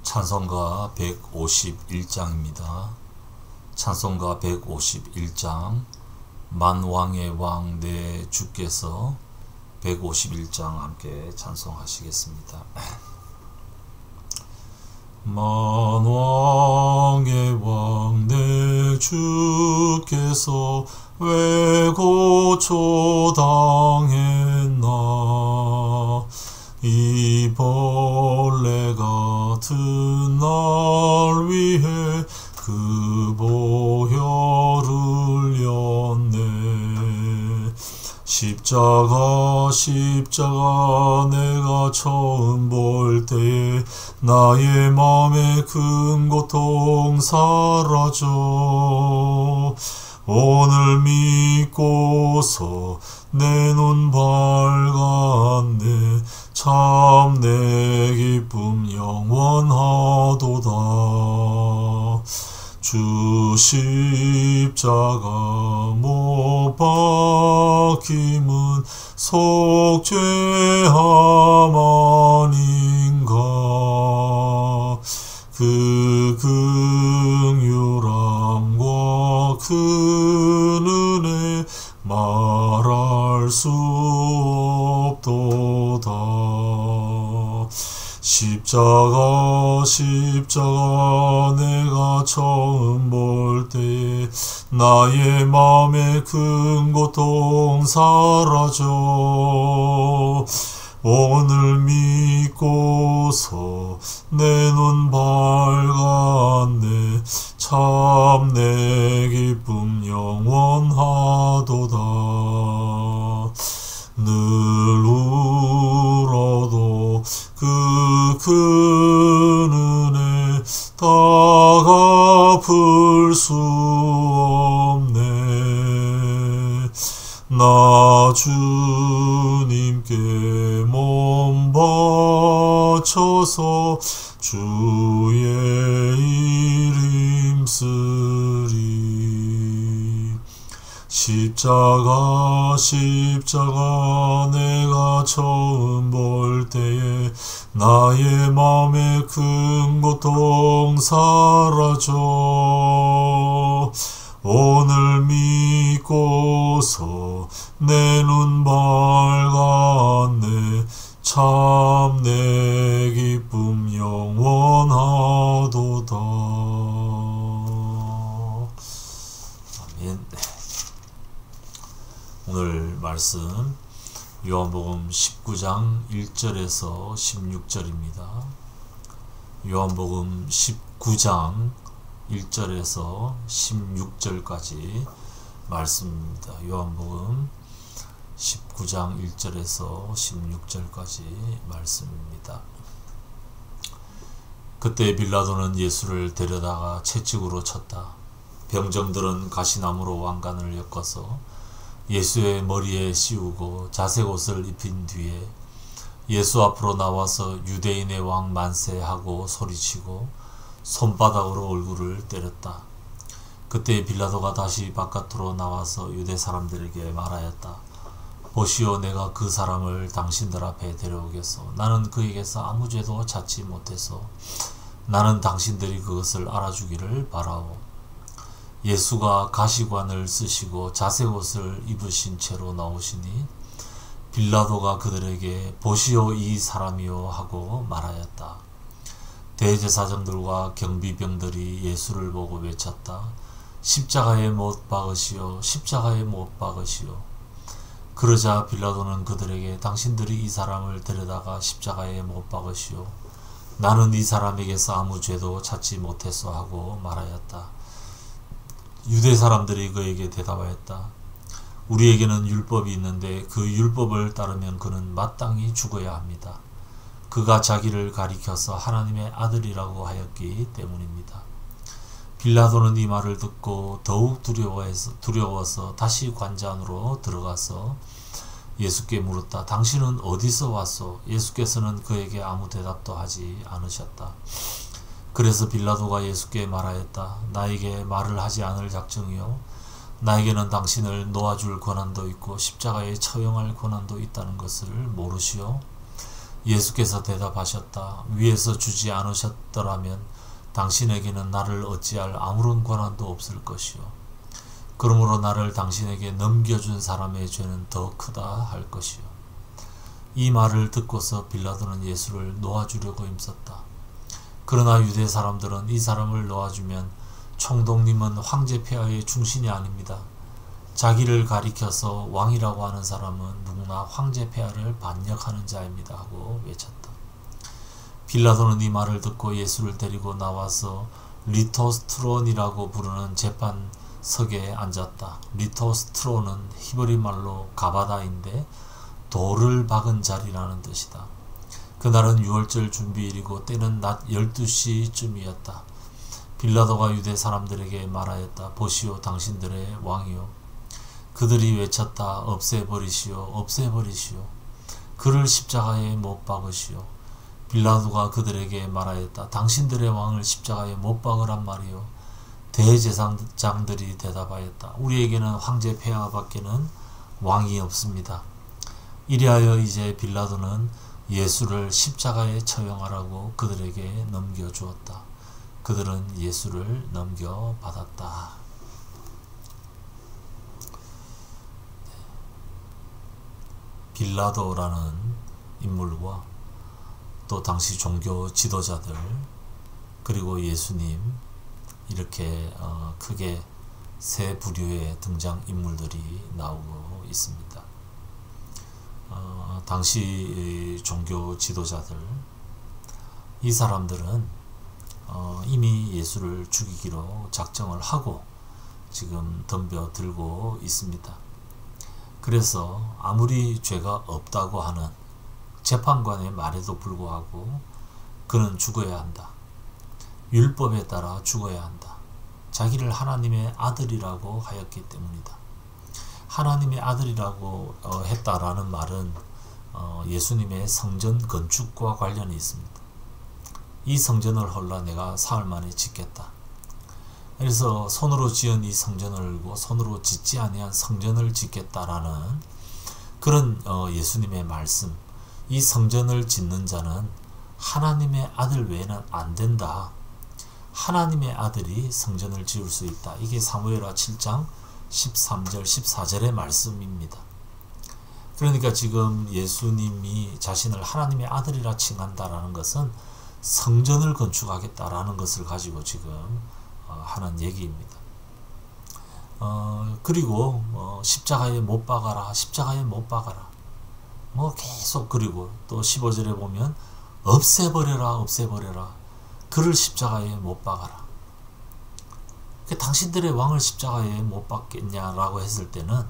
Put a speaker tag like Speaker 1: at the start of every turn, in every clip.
Speaker 1: 찬송가 151장입니다. 찬송가 151장 만왕의 왕 내 주께서 151장 함께 찬송하시겠습니다. 만왕의 왕 내 주께서 왜 고초당했나. 이 벌레 같은 날 위해 그 보혈을 흘렸네. 십자가 내가 처음 볼 때에 나의 맘에 큰 고통 사라져. 오늘 믿고서 내 눈 밝았네. 참 내 기쁨 영원하도다. 주 십자가 못 박힘은 속죄함 아닌가. 그 긍휼함과 큰 은혜 말할 수 없도다. 십자가 내가 처음 볼 때에 나의 맘에 큰 고통 사라져. 오늘 믿고서 내 눈 밝았네. 참 내 기쁨 영원하도다. 늘 울어도 그 큰 은혜 다 갚을 수 없네. 나 주님께 몸 바쳐서 주의 일 힘쓰리. 십자가 내가 처음 볼 때에 나의 맘에 큰 고통 사라져. 오늘 믿고서 내 눈 밝았네. 참 내 기쁨 영원하도다. 아멘. 오늘 말씀 요한복음 19장 1절에서 16절입니다. 요한복음 19장 1절에서 16절까지 말씀입니다. 요한복음 19장 1절에서 16절까지 말씀입니다. 그때 빌라도는 예수를 데려다가 채찍으로 쳤다. 병정들은 가시나무로 왕관을 엮어서 예수의 머리에 씌우고 자색 옷을 입힌 뒤에 예수 앞으로 나와서 유대인의 왕 만세하고 소리치고 손바닥으로 얼굴을 때렸다. 그때 빌라도가 다시 바깥으로 나와서 유대 사람들에게 말하였다. 보시오, 내가 그 사람을 당신들 앞에 데려오겠소. 나는 그에게서 아무 죄도 찾지 못해서 나는 당신들이 그것을 알아주기를 바라오. 예수가 가시관을 쓰시고 자색 옷을 입으신 채로 나오시니 빌라도가 그들에게 보시오 이 사람이요 하고 말하였다. 대제사장들과 경비병들이 예수를 보고 외쳤다. 십자가에 못 박으시오, 십자가에 못 박으시오. 그러자 빌라도는 그들에게 당신들이 이 사람을 데려다가 십자가에 못 박으시오. 나는 이 사람에게서 아무 죄도 찾지 못했소 하고 말하였다. 유대 사람들이 그에게 대답하였다. 우리에게는 율법이 있는데 그 율법을 따르면 그는 마땅히 죽어야 합니다. 그가 자기를 가리켜서 하나님의 아들이라고 하였기 때문입니다. 빌라도는 이 말을 듣고 더욱 두려워서 다시 관자 안으로 들어가서 예수께 물었다. 당신은 어디서 왔소? 예수께서는 그에게 아무 대답도 하지 않으셨다. 그래서 빌라도가 예수께 말하였다. 나에게 말을 하지 않을 작정이요. 나에게는 당신을 놓아줄 권한도 있고 십자가에 처형할 권한도 있다는 것을 모르시오? 예수께서 대답하셨다. 위에서 주지 않으셨더라면 당신에게는 나를 어찌할 아무런 권한도 없을 것이요. 그러므로 나를 당신에게 넘겨준 사람의 죄는 더 크다 할 것이요. 이 말을 듣고서 빌라도는 예수를 놓아주려고 힘썼다. 그러나 유대 사람들은 이 사람을 놓아주면 총독님은 황제 폐하의 충신이 아닙니다. 자기를 가리켜서 왕이라고 하는 사람은 누구나 황제 폐하를 반역하는 자입니다 하고 외쳤다. 빌라도는 이 말을 듣고 예수를 데리고 나와서 리토스트론이라고 부르는 재판석에 앉았다. 리토스트론은 히브리 말로 가바다인데 돌을 박은 자리라는 뜻이다. 그날은 유월절 준비일이고 때는 낮 12시쯤이었다. 빌라도가 유대 사람들에게 말하였다. 보시오, 당신들의 왕이요. 그들이 외쳤다. 없애버리시오, 없애버리시오. 그를 십자가에 못 박으시오. 빌라도가 그들에게 말하였다. 당신들의 왕을 십자가에 못 박으란 말이요. 대제사장들이 대답하였다. 우리에게는 황제 폐하밖에는 왕이 없습니다. 이리하여 이제 빌라도는 예수를 십자가에 처형하라고 그들에게 넘겨주었다. 그들은 예수를 넘겨받았다. 빌라도라는 인물과 또 당시 종교 지도자들 그리고 예수님 이렇게 크게 세 부류의 등장인물들이 나오고 있습니다. 당시 종교 지도자들 이 사람들은 이미 예수를 죽이기로 작정을 하고 지금 덤벼들고 있습니다. 그래서 아무리 죄가 없다고 하는 재판관의 말에도 불구하고 그는 죽어야 한다. 율법에 따라 죽어야 한다. 자기를 하나님의 아들이라고 하였기 때문이다. 하나님의 아들이라고 했다라는 말은 예수님의 성전 건축과 관련이 있습니다. 이 성전을 홀라 내가 사흘 만에 짓겠다. 그래서 손으로 지은 이 성전을 울고 손으로 짓지 아니한 성전을 짓겠다라는 그런 예수님의 말씀. 이 성전을 짓는 자는 하나님의 아들 외에는 안 된다. 하나님의 아들이 성전을 지을 수 있다. 이게 사무엘하 7장 13절 14절의 말씀입니다. 그러니까 지금 예수님이 자신을 하나님의 아들이라 칭한다라는 것은 성전을 건축하겠다라는 것을 가지고 지금 하는 얘기입니다. 그리고 십자가에 못 박아라, 십자가에 못 박아라. 계속 그리고 또 15절에 보면 없애버려라, 없애버려라. 그를 십자가에 못 박아라. 당신들의 왕을 십자가에 못 박겠냐라고 했을 때는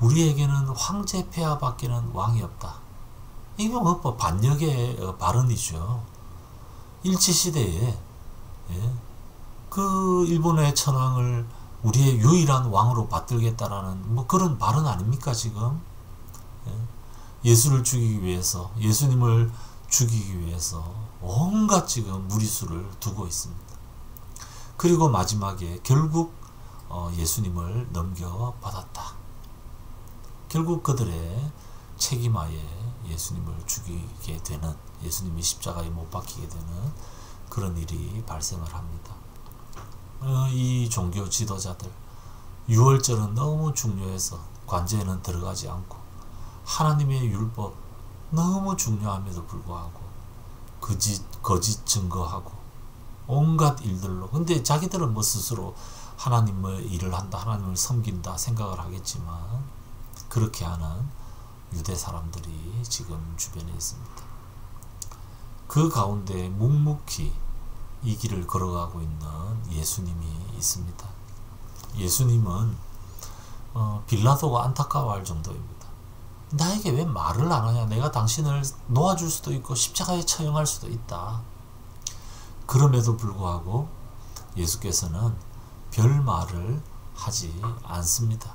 Speaker 1: 우리에게는 황제 폐하밖에는 왕이 없다. 이게 반역의 발언이죠. 일제시대에 그 일본의 천황을 우리의 유일한 왕으로 받들겠다라는 그런 발언 아닙니까 지금? 예수를 죽이기 위해서, 예수님을 죽이기 위해서 온갖 지금 무리수를 두고 있습니다. 그리고 마지막에 결국 예수님을 넘겨받았다. 결국 그들의 책임하에 예수님을 죽이게 되는, 예수님이 십자가에 못 박히게 되는 그런 일이 발생을 합니다. 이 종교 지도자들, 유월절은 너무 중요해서 관제에는 들어가지 않고 하나님의 율법 너무 중요함에도 불구하고 거짓 증거하고 온갖 일들로, 근데 자기들은 스스로 하나님의 일을 한다, 하나님을 섬긴다 생각을 하겠지만 그렇게 하는 유대 사람들이 지금 주변에 있습니다. 그 가운데 묵묵히 이 길을 걸어가고 있는 예수님이 있습니다. 예수님은 빌라도가 안타까워할 정도입니다. 나에게 왜 말을 안 하냐? 내가 당신을 놓아줄 수도 있고 십자가에 처형할 수도 있다. 그럼에도 불구하고 예수께서는 별 말을 하지 않습니다.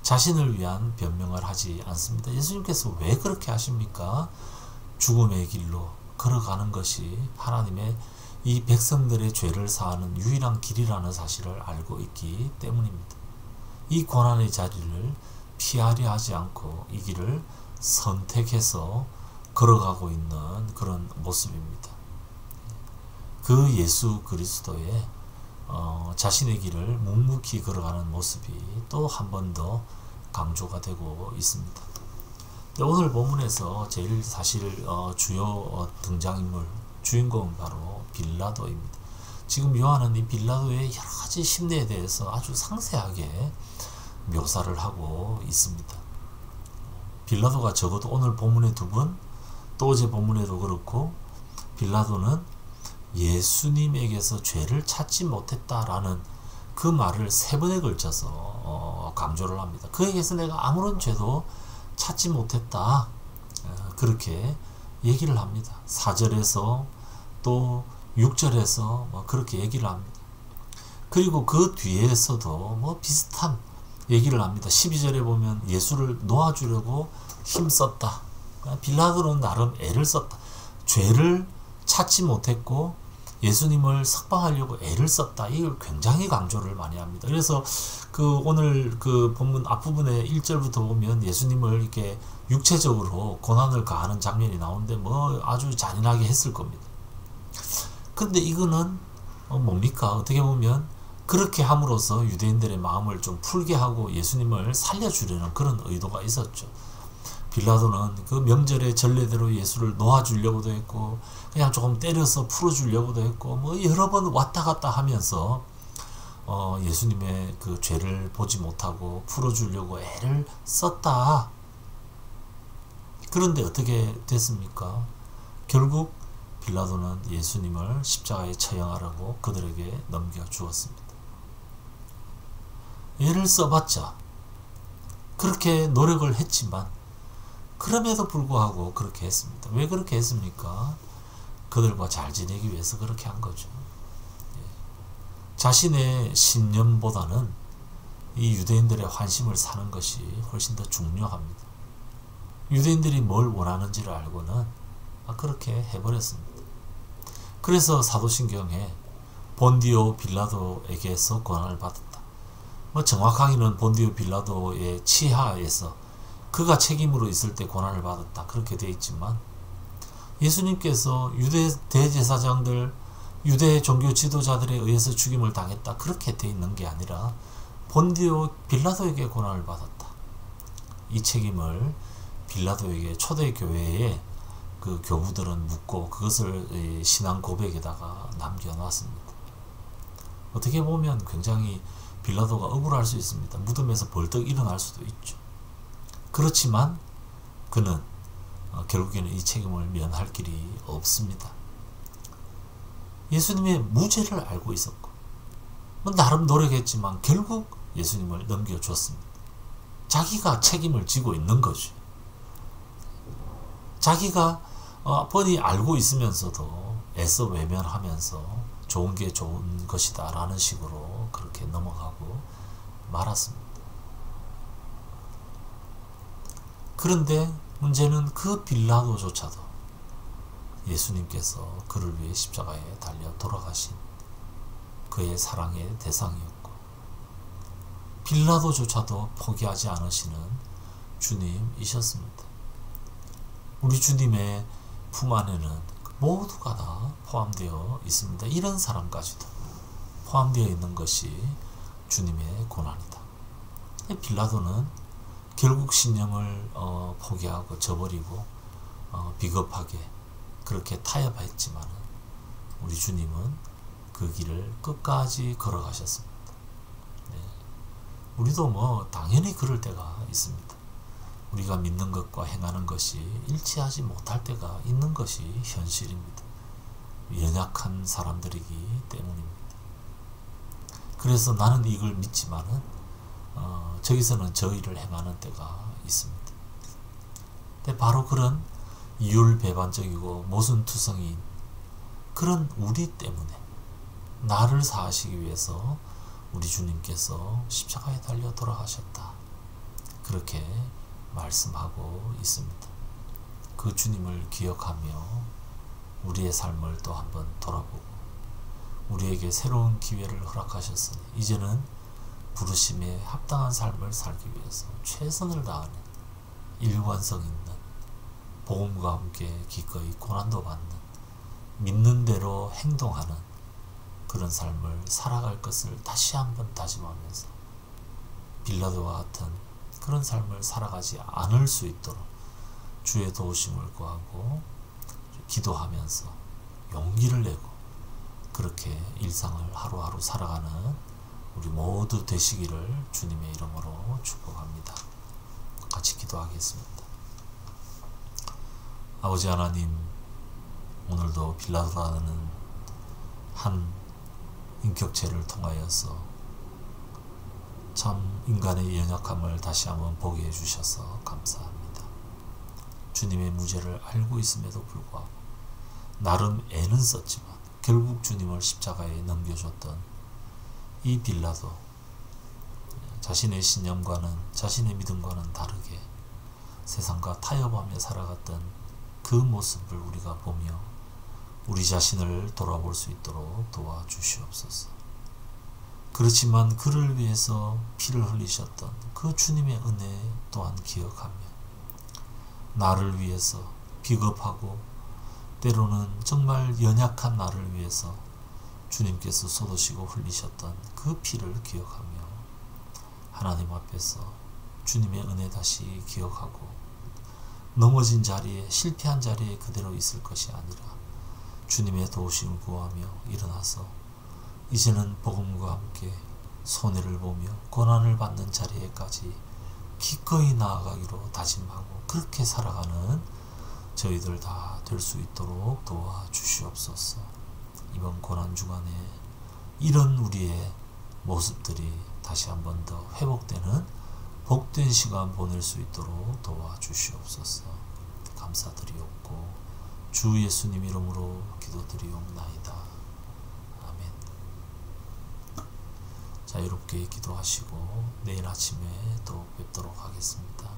Speaker 1: 자신을 위한 변명을 하지 않습니다. 예수님께서 왜 그렇게 하십니까? 죽음의 길로 걸어가는 것이 하나님의 이 백성들의 죄를 사하는 유일한 길이라는 사실을 알고 있기 때문입니다. 이 고난의 자리를 피하려 하지 않고 이 길을 선택해서 걸어가고 있는 그런 모습입니다. 그 예수 그리스도의 자신의 길을 묵묵히 걸어가는 모습이 또 한 번 더 강조가 되고 있습니다. 오늘 본문에서 제일 사실 주요 등장인물, 주인공은 바로 빌라도입니다. 지금 요한은 이 빌라도의 여러 가지 심리에 대해서 아주 상세하게 묘사를 하고 있습니다. 빌라도가 적어도 오늘 본문의 두 분, 또 어제 본문에도 그렇고, 빌라도는 예수님에게서 죄를 찾지 못했다라는 그 말을 3번에 걸쳐서 강조를 합니다. 그에게서 내가 아무런 죄도 찾지 못했다, 그렇게 얘기를 합니다. 4절에서 또 6절에서 그렇게 얘기를 합니다. 그리고 그 뒤에서도 비슷한 얘기를 합니다. 12절에 보면 예수를 놓아주려고 힘썼다. 빌라도는 나름 애를 썼다. 죄를 찾지 못했고 예수님을 석방하려고 애를 썼다. 이걸 굉장히 강조를 많이 합니다. 그래서 오늘 본문 앞부분에 1절부터 보면 예수님을 이렇게 육체적으로 고난을 가하는 장면이 나오는데 아주 잔인하게 했을 겁니다. 근데 이거는 뭡니까? 어떻게 보면 그렇게 함으로써 유대인들의 마음을 좀 풀게 하고 예수님을 살려주려는 그런 의도가 있었죠. 빌라도는 그 명절의 전례대로 예수를 놓아주려고도 했고 그냥 조금 때려서 풀어주려고도 했고 여러 번 왔다 갔다 하면서 예수님의 그 죄를 보지 못하고 풀어주려고 애를 썼다. 그런데 어떻게 됐습니까? 결국 빌라도는 예수님을 십자가에 처형하라고 그들에게 넘겨주었습니다. 애를 써봤자 그렇게 노력을 했지만 그럼에도 불구하고 그렇게 했습니다. 왜 그렇게 했습니까? 그들과 잘 지내기 위해서 그렇게 한 거죠. 자신의 신념보다는 이 유대인들의 환심을 사는 것이 훨씬 더 중요합니다. 유대인들이 뭘 원하는지를 알고는 그렇게 해버렸습니다. 그래서 사도신경에 본디오 빌라도에게서 고난을 받았다. 정확하게는 본디오 빌라도의 치하에서 그가 책임으로 있을 때 고난을 받았다. 그렇게 되어 있지만 예수님께서 유대 대제사장들, 유대 종교 지도자들에 의해서 죽임을 당했다. 그렇게 되어 있는 게 아니라 본디오 빌라도에게 고난을 받았다. 이 책임을 빌라도에게 초대교회의 그 교부들은 묻고 그것을 신앙 고백에다가 남겨놨습니다. 어떻게 보면 굉장히 빌라도가 억울할 수 있습니다. 무덤에서 벌떡 일어날 수도 있죠. 그렇지만 그는 결국에는 이 책임을 면할 길이 없습니다. 예수님의 무죄를 알고 있었고 나름 노력했지만 결국 예수님을 넘겨줬습니다. 자기가 책임을 지고 있는 거죠. 자기가 뻔히 알고 있으면서도 애써 외면하면서 좋은 게 좋은 것이다 라는 식으로 그렇게 넘어가고 말았습니다. 그런데 문제는 그 빌라도조차도 예수님께서 그를 위해 십자가에 달려 돌아가신 그의 사랑의 대상이었고 빌라도조차도 포기하지 않으시는 주님이셨습니다. 우리 주님의 품 안에는 모두가 다 포함되어 있습니다. 이런 사람까지도 포함되어 있는 것이 주님의 고난이다. 빌라도는 결국 신념을 포기하고 저버리고 비겁하게 그렇게 타협했지만 우리 주님은 그 길을 끝까지 걸어가셨습니다. 네. 우리도 당연히 그럴 때가 있습니다. 우리가 믿는 것과 행하는 것이 일치하지 못할 때가 있는 것이 현실입니다. 연약한 사람들이기 때문입니다. 그래서 나는 이걸 믿지만은 저기서는 저 일을 행하는 때가 있습니다. 근데 바로 그런 이율배반적이고 모순투성이인 그런 우리 때문에 나를 사하시기 위해서 우리 주님께서 십자가에 달려 돌아가셨다. 그렇게 말씀하고 있습니다. 그 주님을 기억하며 우리의 삶을 또 한번 돌아보고 우리에게 새로운 기회를 허락하셨으니 이제는 부르심에 합당한 삶을 살기 위해서 최선을 다하는 일관성 있는 복음과 함께 기꺼이 고난도 받는, 믿는 대로 행동하는 그런 삶을 살아갈 것을 다시 한번 다짐하면서 빌라도와 같은 그런 삶을 살아가지 않을 수 있도록 주의 도우심을 구하고 기도하면서 용기를 내고 그렇게 일상을 하루하루 살아가는 우리 모두 되시기를 주님의 이름으로 축복합니다. 같이 기도하겠습니다. 아버지 하나님, 오늘도 빌라도라는 한 인격체를 통하여서 참 인간의 연약함을 다시 한번 보게 해주셔서 감사합니다. 주님의 무죄를 알고 있음에도 불구하고 나름 애는 썼지만 결국 주님을 십자가에 넘겨줬던 이 빌라도, 자신의 신념과는, 자신의 믿음과는 다르게 세상과 타협하며 살아갔던 그 모습을 우리가 보며 우리 자신을 돌아볼 수 있도록 도와주시옵소서. 그렇지만 그를 위해서 피를 흘리셨던 그 주님의 은혜 또한 기억하며 나를 위해서 비겁하고 때로는 정말 연약한 나를 위해서 주님께서 쏟으시고 흘리셨던 그 피를 기억하며 하나님 앞에서 주님의 은혜 다시 기억하고 넘어진 자리에, 실패한 자리에 그대로 있을 것이 아니라 주님의 도우심을 구하며 일어나서 이제는 복음과 함께 손해를 보며 고난을 받는 자리에까지 기꺼이 나아가기로 다짐하고 그렇게 살아가는 저희들 다 될 수 있도록 도와주시옵소서. 이번 고난 주간에 이런 우리의 모습들이 다시 한 번 더 회복되는 복된 시간 보낼 수 있도록 도와주시옵소서. 감사드리옵고 주 예수님 이름으로 기도드리옵나이다. 아멘. 자유롭게 기도하시고 내일 아침에 또 뵙도록 하겠습니다.